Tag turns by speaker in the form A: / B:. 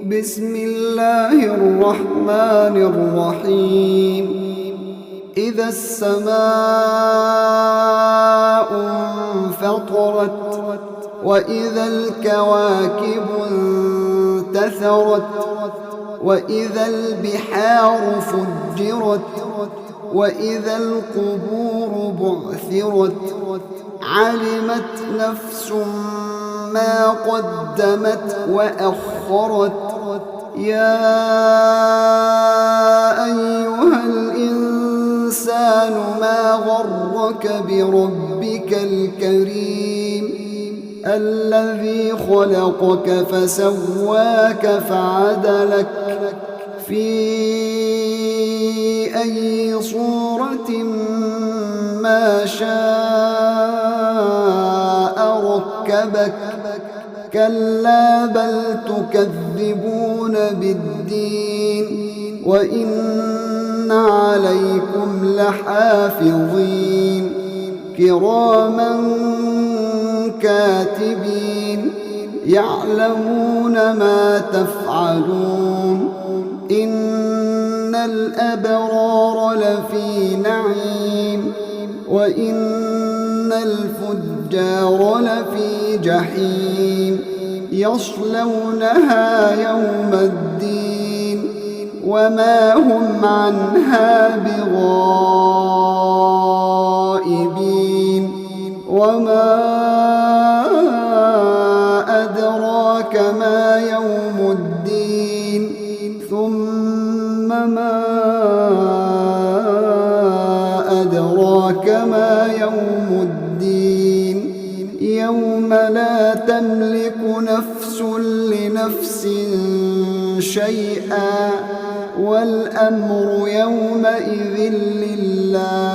A: بسم الله الرحمن الرحيم. إذا السماء انفطرت وإذا الكواكب انتثرت وإذا البحار فجرت وإذا القبور بعثرت علمت نفس ما قدمت وأخرت. يا أيها الإنسان ما غرك بربك الكريم الذي خلقك فسواك فعدلك في أي صورة ما شاء ركبك. كلا بل تكذبون بالدين وإن عليكم لحافظين كراما كاتبين يعلمون ما تفعلون. إن الأبرار لفي نعيم وإن الفجار لفي جحيم يصلونها يوم الدين وما هم عنها بغائبين. وما أدراك ما يوم الدين ثم ما أدراك ما يوم الدين يوم لا تملك نفس لنفس شيئا والأمر يومئذ لله.